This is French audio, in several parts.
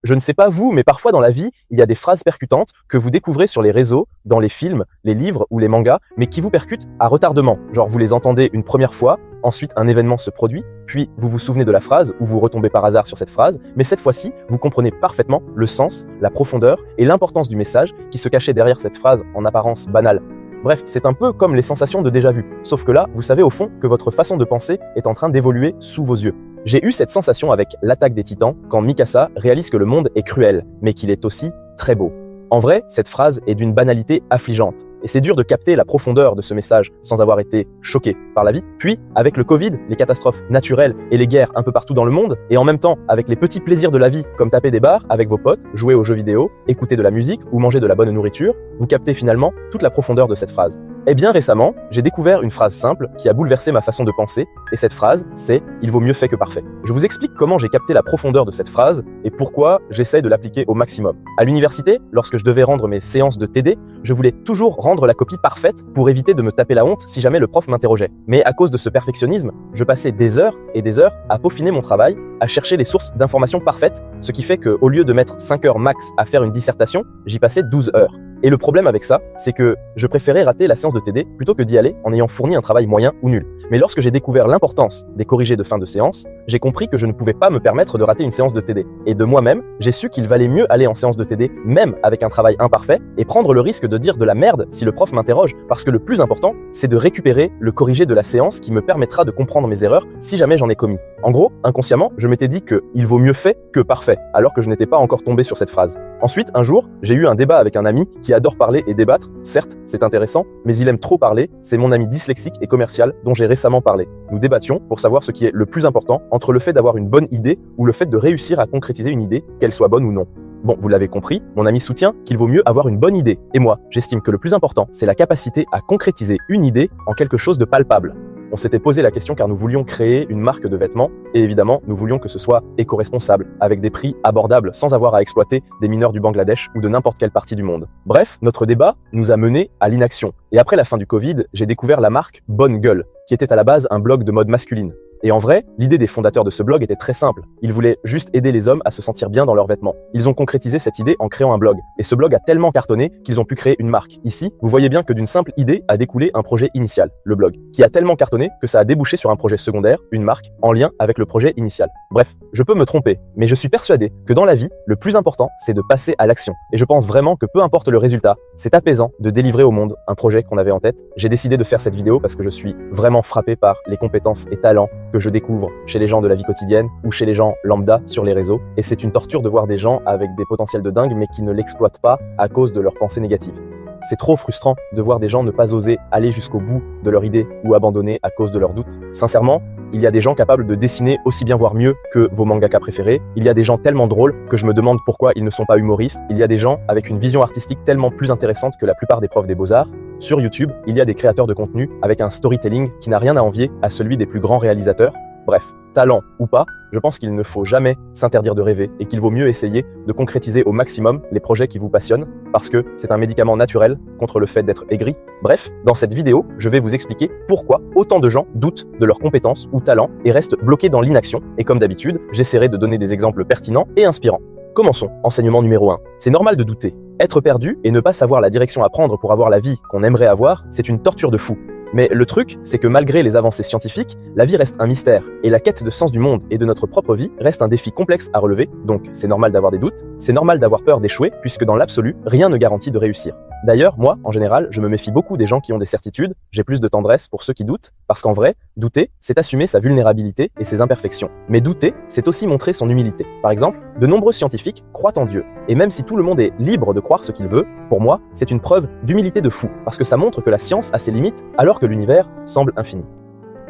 Je ne sais pas vous, mais parfois dans la vie, il y a des phrases percutantes que vous découvrez sur les réseaux, dans les films, les livres ou les mangas, mais qui vous percutent à retardement. Genre vous les entendez une première fois, ensuite un événement se produit, puis vous vous souvenez de la phrase ou vous retombez par hasard sur cette phrase, mais cette fois-ci, vous comprenez parfaitement le sens, la profondeur et l'importance du message qui se cachait derrière cette phrase en apparence banale. Bref, c'est un peu comme les sensations de déjà-vu, sauf que là, vous savez au fond que votre façon de penser est en train d'évoluer sous vos yeux. J'ai eu cette sensation avec l'Attaque des Titans quand Mikasa réalise que le monde est cruel, mais qu'il est aussi très beau. En vrai, cette phrase est d'une banalité affligeante, et c'est dur de capter la profondeur de ce message sans avoir été choqué par la vie. Puis, avec le Covid, les catastrophes naturelles et les guerres un peu partout dans le monde, et en même temps avec les petits plaisirs de la vie comme taper des barres avec vos potes, jouer aux jeux vidéo, écouter de la musique ou manger de la bonne nourriture, vous captez finalement toute la profondeur de cette phrase. Et bien récemment, j'ai découvert une phrase simple qui a bouleversé ma façon de penser, et cette phrase, c'est « il vaut mieux fait que parfait ». Je vous explique comment j'ai capté la profondeur de cette phrase et pourquoi j'essaie de l'appliquer au maximum. À l'université, lorsque je devais rendre mes séances de TD, je voulais toujours rendre la copie parfaite pour éviter de me taper la honte si jamais le prof m'interrogeait. Mais à cause de ce perfectionnisme, je passais des heures et des heures à peaufiner mon travail, à chercher les sources d'informations parfaites, ce qui fait qu'au lieu de mettre 5 heures max à faire une dissertation, j'y passais 12 heures. Et le problème avec ça, c'est que je préférais rater la séance de TD plutôt que d'y aller en ayant fourni un travail moyen ou nul. Mais lorsque j'ai découvert l'importance des corrigés de fin de séance, j'ai compris que je ne pouvais pas me permettre de rater une séance de TD. Et de moi-même, j'ai su qu'il valait mieux aller en séance de TD, même avec un travail imparfait, et prendre le risque de dire de la merde si le prof m'interroge, parce que le plus important, c'est de récupérer le corrigé de la séance qui me permettra de comprendre mes erreurs si jamais j'en ai commis. En gros, inconsciemment, je m'étais dit que il vaut mieux fait que parfait, alors que je n'étais pas encore tombé sur cette phrase. Ensuite, un jour, j'ai eu un débat avec un ami qui adore parler et débattre. Certes, c'est intéressant, mais il aime trop parler. C'est mon ami dyslexique et commercial dont j'ai récemment parlé. Nous débattions pour savoir ce qui est le plus important entre le fait d'avoir une bonne idée ou le fait de réussir à concrétiser une idée, qu'elle soit bonne ou non. Bon, vous l'avez compris, mon ami soutient qu'il vaut mieux avoir une bonne idée. Et moi, j'estime que le plus important, c'est la capacité à concrétiser une idée en quelque chose de palpable. On s'était posé la question car nous voulions créer une marque de vêtements et évidemment, nous voulions que ce soit éco-responsable, avec des prix abordables sans avoir à exploiter des mineurs du Bangladesh ou de n'importe quelle partie du monde. Bref, notre débat nous a menés à l'inaction. Et après la fin du Covid, j'ai découvert la marque Bonne Gueule, qui était à la base un blog de mode masculine. Et en vrai, l'idée des fondateurs de ce blog était très simple. Ils voulaient juste aider les hommes à se sentir bien dans leurs vêtements. Ils ont concrétisé cette idée en créant un blog. Et ce blog a tellement cartonné qu'ils ont pu créer une marque. Ici, vous voyez bien que d'une simple idée a découlé un projet initial, le blog, qui a tellement cartonné que ça a débouché sur un projet secondaire, une marque, en lien avec le projet initial. Bref, je peux me tromper, mais je suis persuadé que dans la vie, le plus important, c'est de passer à l'action. Et je pense vraiment que peu importe le résultat, c'est apaisant de délivrer au monde un projet qu'on avait en tête. J'ai décidé de faire cette vidéo parce que je suis vraiment frappé par les compétences et talents que je découvre chez les gens de la vie quotidienne ou chez les gens lambda sur les réseaux. Et c'est une torture de voir des gens avec des potentiels de dingue mais qui ne l'exploitent pas à cause de leurs pensées négatives. C'est trop frustrant de voir des gens ne pas oser aller jusqu'au bout de leur idée ou abandonner à cause de leurs doutes. Sincèrement, il y a des gens capables de dessiner aussi bien voire mieux que vos mangakas préférés. Il y a des gens tellement drôles que je me demande pourquoi ils ne sont pas humoristes. Il y a des gens avec une vision artistique tellement plus intéressante que la plupart des profs des beaux-arts. Sur YouTube, il y a des créateurs de contenu avec un storytelling qui n'a rien à envier à celui des plus grands réalisateurs. Bref, talent ou pas, je pense qu'il ne faut jamais s'interdire de rêver et qu'il vaut mieux essayer de concrétiser au maximum les projets qui vous passionnent parce que c'est un médicament naturel contre le fait d'être aigri. Bref, dans cette vidéo, je vais vous expliquer pourquoi autant de gens doutent de leurs compétences ou talents et restent bloqués dans l'inaction. Et comme d'habitude, j'essaierai de donner des exemples pertinents et inspirants. Commençons. Enseignement numéro 1. C'est normal de douter. Être perdu et ne pas savoir la direction à prendre pour avoir la vie qu'on aimerait avoir, c'est une torture de fou. Mais le truc, c'est que malgré les avancées scientifiques, la vie reste un mystère, et la quête de sens du monde et de notre propre vie reste un défi complexe à relever, donc c'est normal d'avoir des doutes, c'est normal d'avoir peur d'échouer, puisque dans l'absolu, rien ne garantit de réussir. D'ailleurs, moi, en général, je me méfie beaucoup des gens qui ont des certitudes, j'ai plus de tendresse pour ceux qui doutent, parce qu'en vrai, douter, c'est assumer sa vulnérabilité et ses imperfections. Mais douter, c'est aussi montrer son humilité. Par exemple, de nombreux scientifiques croient en Dieu, et même si tout le monde est libre de croire ce qu'il veut, pour moi, c'est une preuve d'humilité de fou, parce que ça montre que la science a ses limites, alors que l'univers semble infini.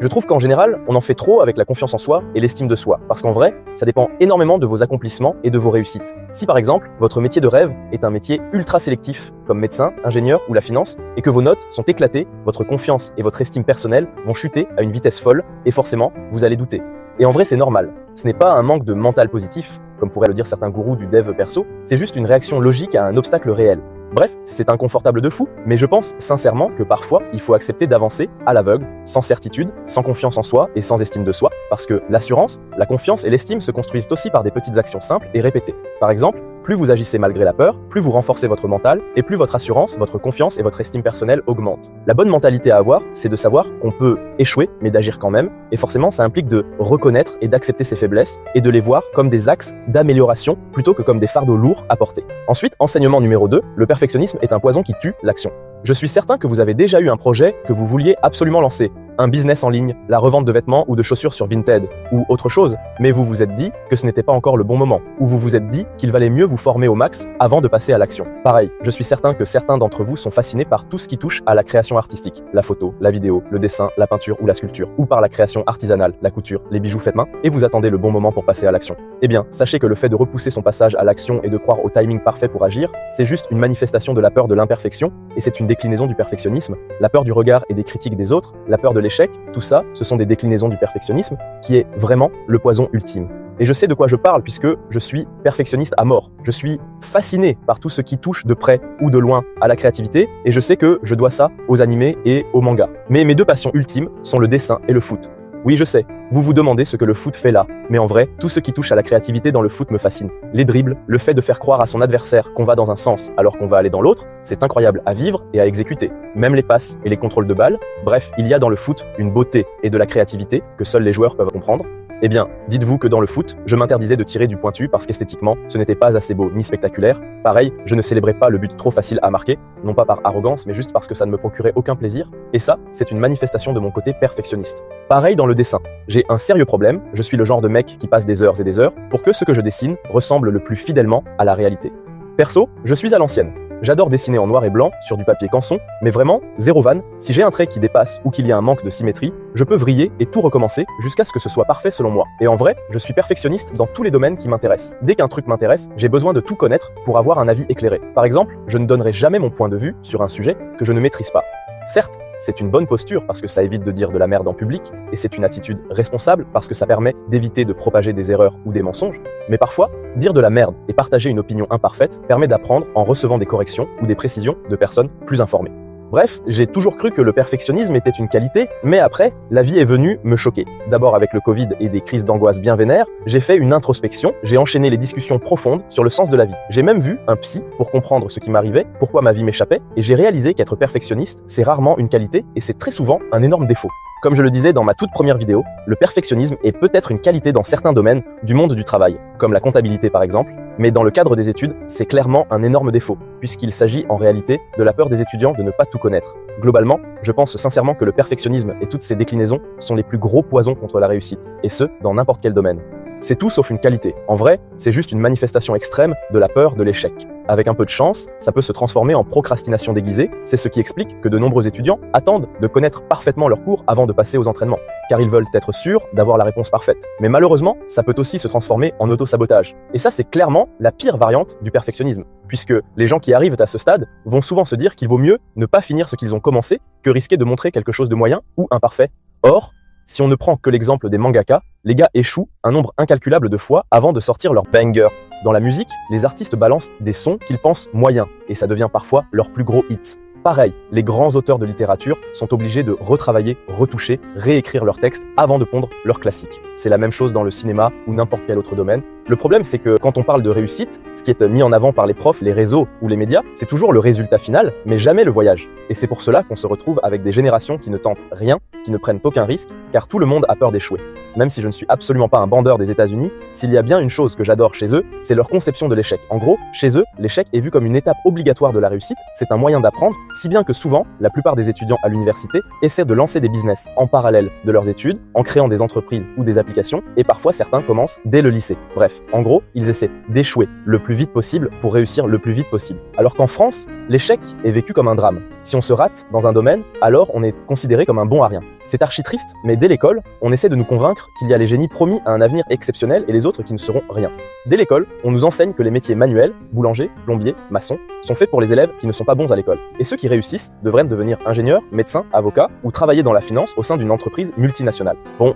Je trouve qu'en général, on en fait trop avec la confiance en soi et l'estime de soi, parce qu'en vrai, ça dépend énormément de vos accomplissements et de vos réussites. Si par exemple, votre métier de rêve est un métier ultra sélectif, comme médecin, ingénieur ou la finance, et que vos notes sont éclatées, votre confiance et votre estime personnelle vont chuter à une vitesse folle, et forcément, vous allez douter. Et en vrai, c'est normal. Ce n'est pas un manque de mental positif, comme pourraient le dire certains gourous du dev perso, c'est juste une réaction logique à un obstacle réel. Bref, c'est inconfortable de fou, mais je pense sincèrement que parfois, il faut accepter d'avancer à l'aveugle, sans certitude, sans confiance en soi et sans estime de soi, parce que l'assurance, la confiance et l'estime se construisent aussi par des petites actions simples et répétées. Par exemple, plus vous agissez malgré la peur, plus vous renforcez votre mental, et plus votre assurance, votre confiance et votre estime personnelle augmentent. La bonne mentalité à avoir, c'est de savoir qu'on peut échouer, mais d'agir quand même, et forcément ça implique de reconnaître et d'accepter ses faiblesses, et de les voir comme des axes d'amélioration, plutôt que comme des fardeaux lourds à porter. Ensuite, enseignement numéro 2, le perfectionnisme est un poison qui tue l'action. Je suis certain que vous avez déjà eu un projet que vous vouliez absolument lancer, un business en ligne, la revente de vêtements ou de chaussures sur Vinted, ou autre chose, mais vous vous êtes dit que ce n'était pas encore le bon moment, ou vous vous êtes dit qu'il valait mieux vous former au max avant de passer à l'action. Pareil, je suis certain que certains d'entre vous sont fascinés par tout ce qui touche à la création artistique, la photo, la vidéo, le dessin, la peinture ou la sculpture, ou par la création artisanale, la couture, les bijoux faits main, et vous attendez le bon moment pour passer à l'action. Eh bien, sachez que le fait de repousser son passage à l'action et de croire au timing parfait pour agir, c'est juste une manifestation de la peur de l'imperfection, et c'est une déclinaison du perfectionnisme, la peur du regard et des critiques des autres, la peur de l'échec, tout ça, ce sont des déclinaisons du perfectionnisme, qui est vraiment le poison ultime. Et je sais de quoi je parle puisque je suis perfectionniste à mort. Je suis fasciné par tout ce qui touche de près ou de loin à la créativité, et je sais que je dois ça aux animés et aux mangas. Mais mes deux passions ultimes sont le dessin et le foot. Oui, je sais, vous vous demandez ce que le foot fait là, mais en vrai, tout ce qui touche à la créativité dans le foot me fascine. Les dribbles, le fait de faire croire à son adversaire qu'on va dans un sens alors qu'on va aller dans l'autre, c'est incroyable à vivre et à exécuter. Même les passes et les contrôles de balles, bref, il y a dans le foot une beauté et de la créativité que seuls les joueurs peuvent comprendre. Eh bien, dites-vous que dans le foot, je m'interdisais de tirer du pointu parce qu'esthétiquement, ce n'était pas assez beau ni spectaculaire. Pareil, je ne célébrais pas le but trop facile à marquer, non pas par arrogance, mais juste parce que ça ne me procurait aucun plaisir. Et ça, c'est une manifestation de mon côté perfectionniste. Pareil dans le dessin. J'ai un sérieux problème, je suis le genre de mec qui passe des heures et des heures pour que ce que je dessine ressemble le plus fidèlement à la réalité. Perso, je suis à l'ancienne. J'adore dessiner en noir et blanc sur du papier canson, mais vraiment, zéro vanne, si j'ai un trait qui dépasse ou qu'il y a un manque de symétrie, je peux vriller et tout recommencer jusqu'à ce que ce soit parfait selon moi. Et en vrai, je suis perfectionniste dans tous les domaines qui m'intéressent. Dès qu'un truc m'intéresse, j'ai besoin de tout connaître pour avoir un avis éclairé. Par exemple, je ne donnerai jamais mon point de vue sur un sujet que je ne maîtrise pas. Certes, c'est une bonne posture parce que ça évite de dire de la merde en public, et c'est une attitude responsable parce que ça permet d'éviter de propager des erreurs ou des mensonges, mais parfois, dire de la merde et partager une opinion imparfaite permet d'apprendre en recevant des corrections ou des précisions de personnes plus informées. Bref, j'ai toujours cru que le perfectionnisme était une qualité, mais après, la vie est venue me choquer. D'abord avec le Covid et des crises d'angoisse bien vénères, j'ai fait une introspection, j'ai enchaîné les discussions profondes sur le sens de la vie. J'ai même vu un psy pour comprendre ce qui m'arrivait, pourquoi ma vie m'échappait, et j'ai réalisé qu'être perfectionniste, c'est rarement une qualité et c'est très souvent un énorme défaut. Comme je le disais dans ma toute première vidéo, le perfectionnisme est peut-être une qualité dans certains domaines du monde du travail, comme la comptabilité par exemple, mais dans le cadre des études, c'est clairement un énorme défaut, puisqu'il s'agit en réalité de la peur des étudiants de ne pas tout connaître. Globalement, je pense sincèrement que le perfectionnisme et toutes ses déclinaisons sont les plus gros poisons contre la réussite, et ce, dans n'importe quel domaine. C'est tout sauf une qualité. En vrai, c'est juste une manifestation extrême de la peur de l'échec. Avec un peu de chance, ça peut se transformer en procrastination déguisée, c'est ce qui explique que de nombreux étudiants attendent de connaître parfaitement leur cours avant de passer aux entraînements, car ils veulent être sûrs d'avoir la réponse parfaite. Mais malheureusement, ça peut aussi se transformer en auto-sabotage. Et ça, c'est clairement la pire variante du perfectionnisme, puisque les gens qui arrivent à ce stade vont souvent se dire qu'il vaut mieux ne pas finir ce qu'ils ont commencé que risquer de montrer quelque chose de moyen ou imparfait. Or, si on ne prend que l'exemple des mangaka, les gars échouent un nombre incalculable de fois avant de sortir leur banger. Dans la musique, les artistes balancent des sons qu'ils pensent moyens, et ça devient parfois leur plus gros hit. Pareil, les grands auteurs de littérature sont obligés de retravailler, retoucher, réécrire leurs textes avant de pondre leurs classiques. C'est la même chose dans le cinéma ou n'importe quel autre domaine. Le problème, c'est que quand on parle de réussite, ce qui est mis en avant par les profs, les réseaux ou les médias, c'est toujours le résultat final, mais jamais le voyage. Et c'est pour cela qu'on se retrouve avec des générations qui ne tentent rien, qui ne prennent aucun risque, car tout le monde a peur d'échouer. Même si je ne suis absolument pas un bandeur des États-Unis, s'il y a bien une chose que j'adore chez eux, c'est leur conception de l'échec. En gros, chez eux, l'échec est vu comme une étape obligatoire de la réussite, c'est un moyen d'apprendre, si bien que souvent, la plupart des étudiants à l'université essaient de lancer des business en parallèle de leurs études, en créant des entreprises ou des applications, et parfois certains commencent dès le lycée. Bref, en gros, ils essaient d'échouer le plus vite possible pour réussir le plus vite possible. Alors qu'en France, l'échec est vécu comme un drame. Si on se rate dans un domaine, alors on est considéré comme un bon à rien. C'est archi triste, mais dès l'école, on essaie de nous convaincre qu'il y a les génies promis à un avenir exceptionnel et les autres qui ne seront rien. Dès l'école, on nous enseigne que les métiers manuels, boulanger, plombier, maçon, sont faits pour les élèves qui ne sont pas bons à l'école. Et ceux qui réussissent devraient devenir ingénieurs, médecins, avocats ou travailler dans la finance au sein d'une entreprise multinationale. Bon,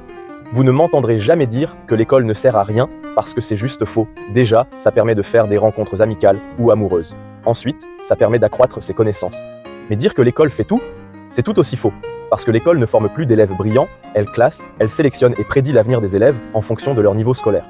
Vous ne m'entendrez jamais dire que l'école ne sert à rien parce que c'est juste faux. Déjà, ça permet de faire des rencontres amicales ou amoureuses. Ensuite, ça permet d'accroître ses connaissances. Mais dire que l'école fait tout, c'est tout aussi faux. Parce que l'école ne forme plus d'élèves brillants, elle classe, elle sélectionne et prédit l'avenir des élèves en fonction de leur niveau scolaire.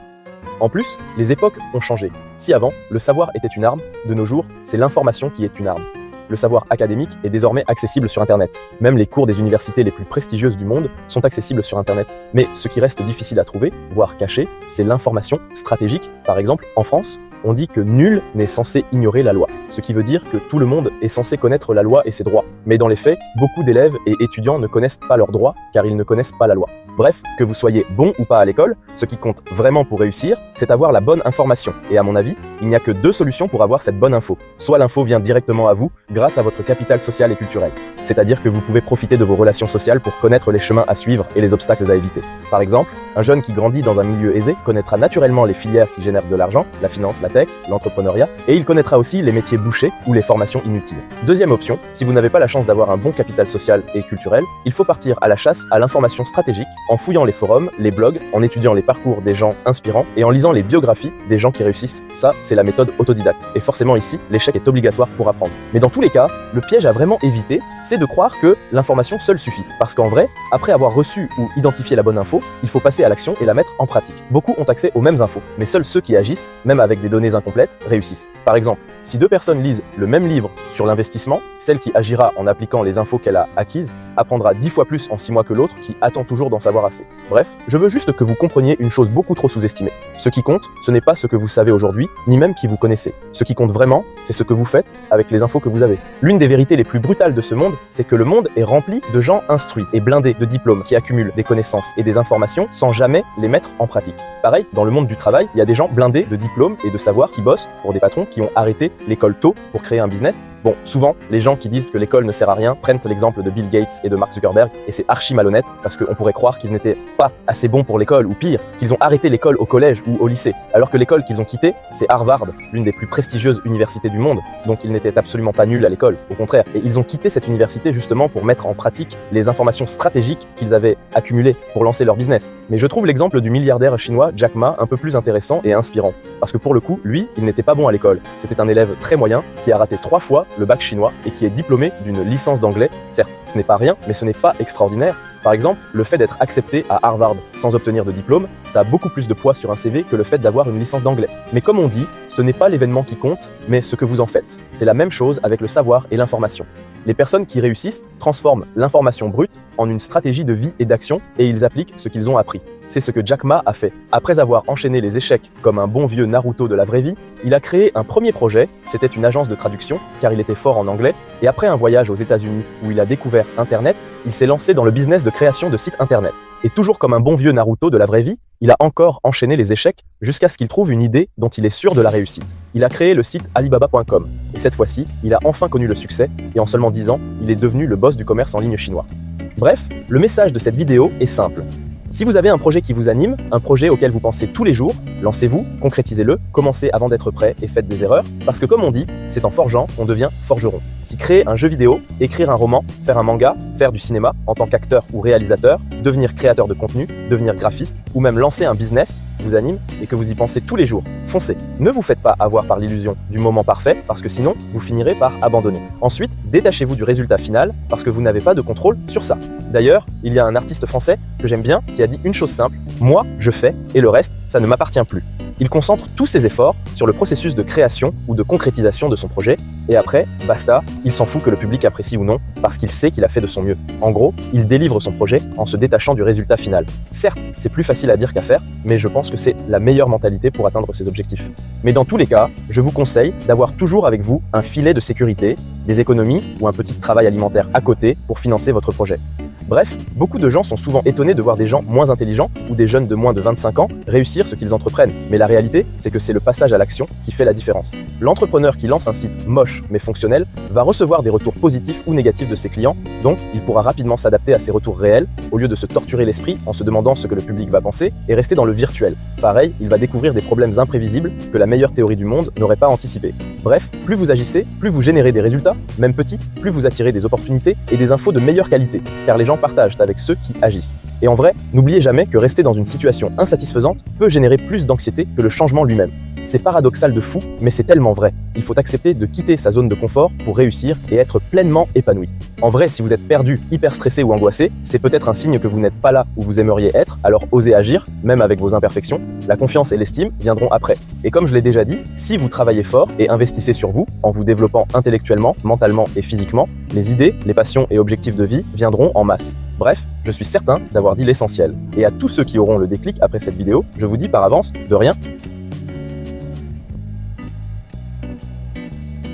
En plus, les époques ont changé. Si avant, le savoir était une arme, de nos jours, c'est l'information qui est une arme. Le savoir académique est désormais accessible sur Internet. Même les cours des universités les plus prestigieuses du monde sont accessibles sur Internet. Mais ce qui reste difficile à trouver, voire caché, c'est l'information stratégique. Par exemple, en France, on dit que nul n'est censé ignorer la loi. Ce qui veut dire que tout le monde est censé connaître la loi et ses droits. Mais dans les faits, beaucoup d'élèves et étudiants ne connaissent pas leurs droits car ils ne connaissent pas la loi. Bref, que vous soyez bon ou pas à l'école, ce qui compte vraiment pour réussir, c'est avoir la bonne information. Et à mon avis, il n'y a que deux solutions pour avoir cette bonne info. Soit l'info vient directement à vous grâce à votre capital social et culturel. C'est-à-dire que vous pouvez profiter de vos relations sociales pour connaître les chemins à suivre et les obstacles à éviter. Par exemple, un jeune qui grandit dans un milieu aisé connaîtra naturellement les filières qui génèrent de l'argent, la finance, la tech, l'entrepreneuriat, et il connaîtra aussi les métiers bouchés ou les formations inutiles. Deuxième option, si vous n'avez pas la chance d'avoir un bon capital social et culturel, il faut partir à la chasse à l'information stratégique en fouillant les forums, les blogs, en étudiant les parcours des gens inspirants et en lisant les biographies des gens qui réussissent. Ça, c'est la méthode autodidacte. Et forcément ici, l'échec est obligatoire pour apprendre. Mais dans tous les cas, le piège à vraiment éviter, c'est de croire que l'information seule suffit. Parce qu'en vrai, après avoir reçu ou identifié la bonne info, il faut passer à l'action et la mettre en pratique. Beaucoup ont accès aux mêmes infos, mais seuls ceux qui agissent, même avec des données incomplètes, réussissent. Par exemple, si deux personnes lisent le même livre sur l'investissement, celle qui agira en appliquant les infos qu'elle a acquises apprendra 10 fois plus en 6 mois que l'autre qui attend toujours d'en savoir assez. Bref, je veux juste que vous compreniez une chose beaucoup trop sous-estimée. Ce qui compte, ce n'est pas ce que vous savez aujourd'hui, ni même qui vous connaissez. Ce qui compte vraiment, c'est ce que vous faites avec les infos que vous avez. L'une des vérités les plus brutales de ce monde, c'est que le monde est rempli de gens instruits et blindés de diplômes qui accumulent des connaissances et des informations sans jamais les mettre en pratique. Pareil, dans le monde du travail, il y a des gens blindés de diplômes et de savoirs qui bossent pour des patrons qui ont arrêté l'école tôt pour créer un business. Bon, souvent, les gens qui disent que l'école ne sert à rien prennent l'exemple de Bill Gates et de Mark Zuckerberg, et c'est archi malhonnête parce qu'on pourrait croire qu'ils n'étaient pas assez bons pour l'école, ou pire, qu'ils ont arrêté l'école au collège ou au lycée, alors que l'école qu'ils ont quittée, c'est Harvard, l'une des plus prestigieuses universités du monde, donc ils n'étaient absolument pas nuls à l'école, au contraire, et ils ont quitté cette université justement pour mettre en pratique les informations stratégiques qu'ils avaient accumulées pour lancer leur business. Mais je trouve l'exemple du milliardaire chinois Jack Ma un peu plus intéressant et inspirant, parce que pour le coup, lui, il n'était pas bon à l'école, c'était un élève très moyen qui a raté 3 fois le bac chinois et qui est diplômé d'une licence d'anglais. Certes, ce n'est pas rien, mais ce n'est pas extraordinaire. Par exemple, le fait d'être accepté à Harvard sans obtenir de diplôme, ça a beaucoup plus de poids sur un CV que le fait d'avoir une licence d'anglais. Mais comme on dit, ce n'est pas l'événement qui compte, mais ce que vous en faites. C'est la même chose avec le savoir et l'information. Les personnes qui réussissent transforment l'information brute en une stratégie de vie et d'action et ils appliquent ce qu'ils ont appris. C'est ce que Jack Ma a fait. Après avoir enchaîné les échecs comme un bon vieux Naruto de la vraie vie, il a créé un premier projet, c'était une agence de traduction car il était fort en anglais, et après un voyage aux États-Unis où il a découvert Internet, il s'est lancé dans le business de création de sites Internet. Et toujours comme un bon vieux Naruto de la vraie vie, il a encore enchaîné les échecs jusqu'à ce qu'il trouve une idée dont il est sûr de la réussite. Il a créé le site Alibaba.com et cette fois-ci, il a enfin connu le succès et en seulement 10 ans, il est devenu le boss du commerce en ligne chinois. Bref, le message de cette vidéo est simple. Si vous avez un projet qui vous anime, un projet auquel vous pensez tous les jours, lancez-vous, concrétisez-le, commencez avant d'être prêt et faites des erreurs, parce que comme on dit, c'est en forgeant qu'on devient forgeron. Si créer un jeu vidéo, écrire un roman, faire un manga, faire du cinéma en tant qu'acteur ou réalisateur, devenir créateur de contenu, devenir graphiste ou même lancer un business vous anime et que vous y pensez tous les jours, foncez. Ne vous faites pas avoir par l'illusion du moment parfait parce que sinon, vous finirez par abandonner. Ensuite, détachez-vous du résultat final parce que vous n'avez pas de contrôle sur ça. D'ailleurs, il y a un artiste français que j'aime bien qui a dit une chose simple, moi je fais et le reste, ça ne m'appartient plus. Il concentre tous ses efforts sur le processus de création ou de concrétisation de son projet et après, basta, il s'en fout que le public apprécie ou non parce qu'il sait qu'il a fait de son mieux. En gros, il délivre son projet en se détachant du résultat final. Certes, c'est plus facile à dire qu'à faire, mais je pense que c'est la meilleure mentalité pour atteindre ses objectifs. Mais dans tous les cas, je vous conseille d'avoir toujours avec vous un filet de sécurité, des économies ou un petit travail alimentaire à côté pour financer votre projet. Bref, beaucoup de gens sont souvent étonnés de voir des gens moins intelligents ou des jeunes de moins de 25 ans réussir ce qu'ils entreprennent. Mais la réalité, c'est que c'est le passage à l'action qui fait la différence. L'entrepreneur qui lance un site moche mais fonctionnel va recevoir des retours positifs ou négatifs de ses clients, donc il pourra rapidement s'adapter à ces retours réels au lieu de se torturer l'esprit en se demandant ce que le public va penser et rester dans le virtuel. Pareil, il va découvrir des problèmes imprévisibles que la meilleure théorie du monde n'aurait pas anticipé. Bref, plus vous agissez, plus vous générez des résultats, même petits, plus vous attirez des opportunités et des infos de meilleure qualité, car les gens partagent avec ceux qui agissent. Et en vrai, n'oubliez jamais que rester dans une situation insatisfaisante peut générer plus d'anxiété que le changement lui-même. C'est paradoxal de fou, mais c'est tellement vrai. Il faut accepter de quitter sa zone de confort pour réussir et être pleinement épanoui. En vrai, si vous êtes perdu, hyper stressé ou angoissé, c'est peut-être un signe que vous n'êtes pas là où vous aimeriez être, alors osez agir, même avec vos imperfections. La confiance et l'estime viendront après. Et comme je l'ai déjà dit, si vous travaillez fort et investissez sur vous, en vous développant intellectuellement, mentalement et physiquement, les idées, les passions et objectifs de vie viendront en masse. Bref, je suis certain d'avoir dit l'essentiel. Et à tous ceux qui auront le déclic après cette vidéo, je vous dis par avance, de rien,